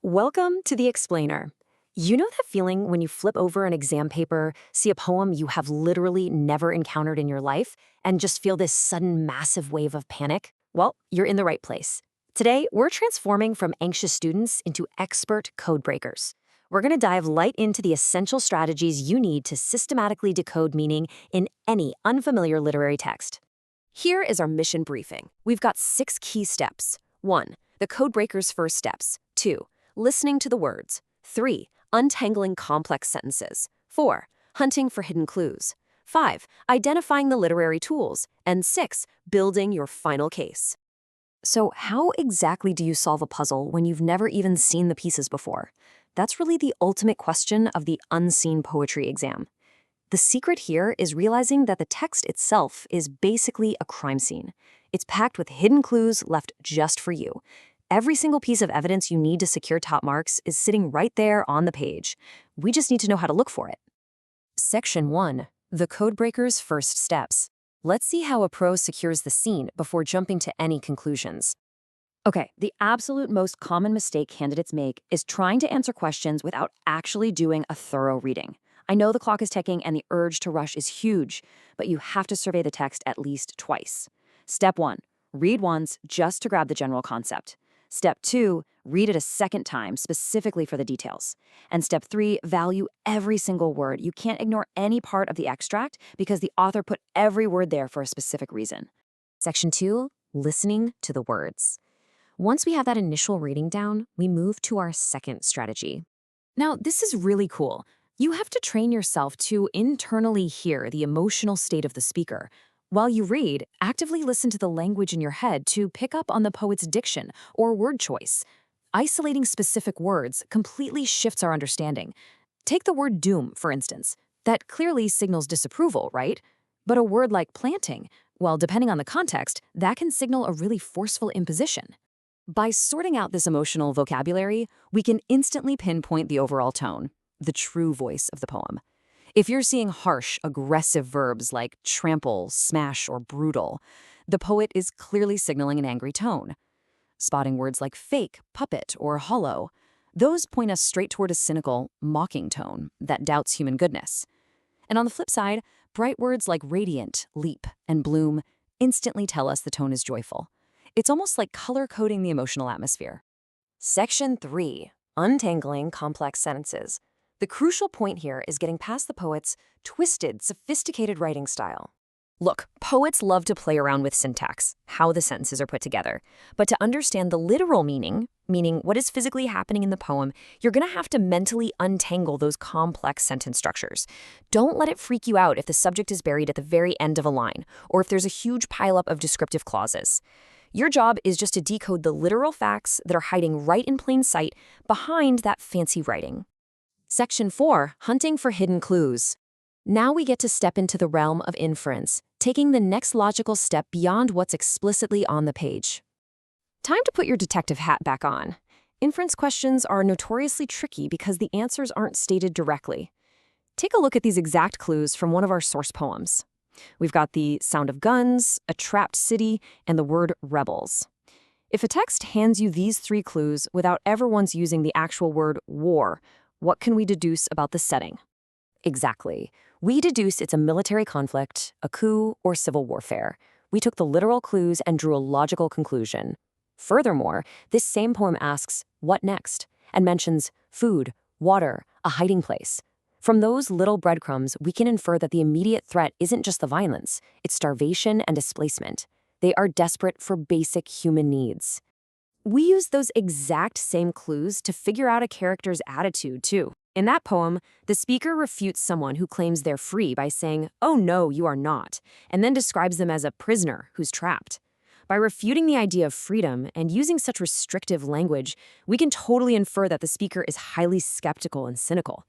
Welcome to The Explainer. You know that feeling when you flip over an exam paper, see a poem you have literally never encountered in your life, and just feel this sudden massive wave of panic? Well, you're in the right place. Today, we're transforming from anxious students into expert code breakers. We're going to dive light into the essential strategies you need to systematically decode meaning in any unfamiliar literary text. Here is our mission briefing. We've got 6 key steps. 1. The code breaker's first steps. 2. Listening to the words. 3. Untangling complex sentences. 4. Hunting for hidden clues. 5. Identifying the literary tools. And 6. Building your final case. So how exactly do you solve a puzzle when you've never even seen the pieces before? That's really the ultimate question of the unseen poetry exam. The secret here is realizing that the text itself is basically a crime scene. It's packed with hidden clues left just for you. Every single piece of evidence you need to secure top marks is sitting right there on the page. We just need to know how to look for it. Section 1. The Codebreaker's First Steps. Let's see how a pro secures the scene before jumping to any conclusions. Okay, the absolute most common mistake candidates make is trying to answer questions without actually doing a thorough reading. I know the clock is ticking and the urge to rush is huge, but you have to survey the text at least twice. Step 1. Read once just to grab the general concept. Step 2, read it a second time specifically for the details. And step 3, value every single word. You can't ignore any part of the extract because the author put every word there for a specific reason. Section 2, listening to the words. Once we have that initial reading down, we move to our second strategy. Now, this is really cool. You have to train yourself to internally hear the emotional state of the speaker. While you read, actively listen to the language in your head to pick up on the poet's diction or word choice. Isolating specific words completely shifts our understanding. Take the word doom, for instance. That clearly signals disapproval, right? But a word like planting, well, depending on the context, that can signal a really forceful imposition. By sorting out this emotional vocabulary, we can instantly pinpoint the overall tone, the true voice of the poem. If you're seeing harsh, aggressive verbs like trample, smash, or brutal, the poet is clearly signaling an angry tone. Spotting words like fake, puppet, or hollow, those point us straight toward a cynical, mocking tone that doubts human goodness. And on the flip side, bright words like radiant, leap, and bloom instantly tell us the tone is joyful. It's almost like color-coding the emotional atmosphere. Section 3. Untangling complex sentences. The crucial point here is getting past the poet's twisted, sophisticated writing style. Look, poets love to play around with syntax, how the sentences are put together. But to understand the literal meaning what is physically happening in the poem, you're going to have to mentally untangle those complex sentence structures. Don't let it freak you out if the subject is buried at the very end of a line, or if there's a huge pileup of descriptive clauses. Your job is just to decode the literal facts that are hiding right in plain sight behind that fancy writing. Section 4. Hunting for hidden clues. Now we get to step into the realm of inference, taking the next logical step beyond what's explicitly on the page. Time to put your detective hat back on. Inference questions are notoriously tricky because the answers aren't stated directly. Take a look at these exact clues from one of our source poems. We've got the sound of guns, a trapped city, and the word rebels. If a text hands you these 3 clues without ever once using the actual word war, what can we deduce about the setting? Exactly. We deduce it's a military conflict, a coup, or civil warfare. We took the literal clues and drew a logical conclusion. Furthermore, this same poem asks, what next? And mentions food, water, a hiding place. From those little breadcrumbs, we can infer that the immediate threat isn't just the violence, it's starvation and displacement. They are desperate for basic human needs. We use those exact same clues to figure out a character's attitude, too. In that poem, the speaker refutes someone who claims they're free by saying, "Oh no, you are not," and then describes them as a prisoner who's trapped. By refuting the idea of freedom and using such restrictive language, we can totally infer that the speaker is highly skeptical and cynical.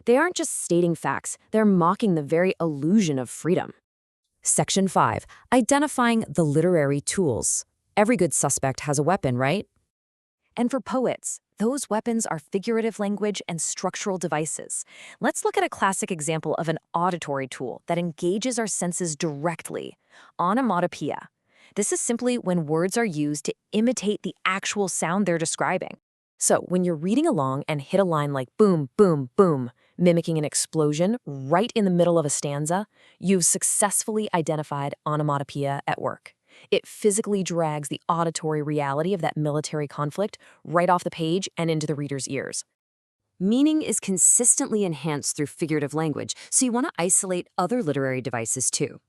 They aren't just stating facts, they're mocking the very illusion of freedom. Section 5. Identifying the literary tools. Every good suspect has a weapon, right? And for poets, those weapons are figurative language and structural devices. Let's look at a classic example of an auditory tool that engages our senses directly. Onomatopoeia. This is simply when words are used to imitate the actual sound they're describing. So, when you're reading along and hit a line like boom, boom, boom, mimicking an explosion right in the middle of a stanza, you've successfully identified onomatopoeia at work. It physically drags the auditory reality of that military conflict right off the page and into the reader's ears. Meaning is consistently enhanced through figurative language, so you want to isolate other literary devices too.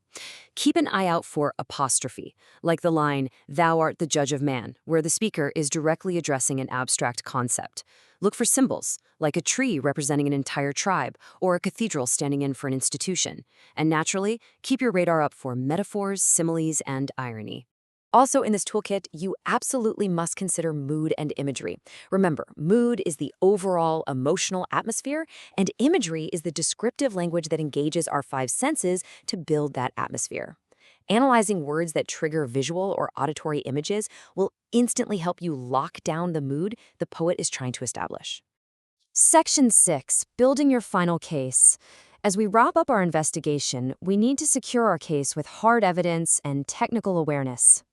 Keep an eye out for apostrophe, like the line, "Thou art the judge of man," where the speaker is directly addressing an abstract concept. Look for symbols, like a tree representing an entire tribe, or a cathedral standing in for an institution. And naturally, keep your radar up for metaphors, similes, and irony. Also, in this toolkit, you absolutely must consider mood and imagery. Remember, mood is the overall emotional atmosphere, and imagery is the descriptive language that engages our five senses to build that atmosphere. Analyzing words that trigger visual or auditory images will instantly help you lock down the mood the poet is trying to establish. Section 6, Building Your Final Case. As we wrap up our investigation, we need to secure our case with hard evidence and technical awareness.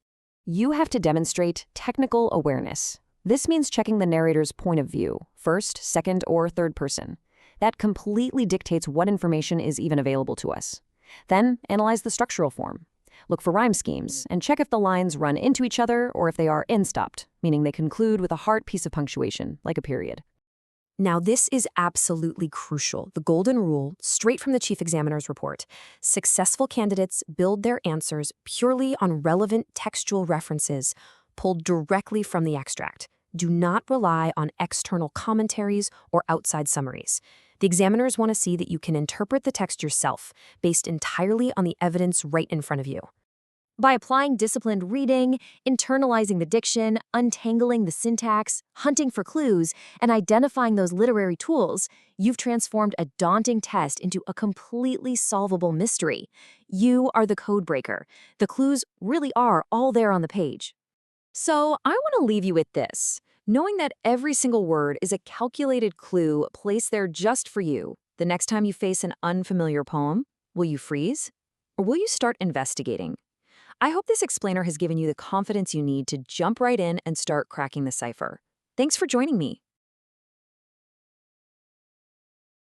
You have to demonstrate technical awareness. This means checking the narrator's point of view, first, second, or third person. That completely dictates what information is even available to us. Then, analyze the structural form. Look for rhyme schemes, and check if the lines run into each other or if they are end-stopped, meaning they conclude with a hard piece of punctuation, like a period. Now, this is absolutely crucial. The golden rule, straight from the chief examiner's report. Successful candidates build their answers purely on relevant textual references pulled directly from the extract. Do not rely on external commentaries or outside summaries. The examiners want to see that you can interpret the text yourself, based entirely on the evidence right in front of you. By applying disciplined reading, internalizing the diction, untangling the syntax, hunting for clues, and identifying those literary tools, you've transformed a daunting test into a completely solvable mystery. You are the code breaker. The clues really are all there on the page. So I want to leave you with this. Knowing that every single word is a calculated clue placed there just for you, the next time you face an unfamiliar poem, will you freeze? Or will you start investigating? I hope this explainer has given you the confidence you need to jump right in and start cracking the cipher. Thanks for joining me.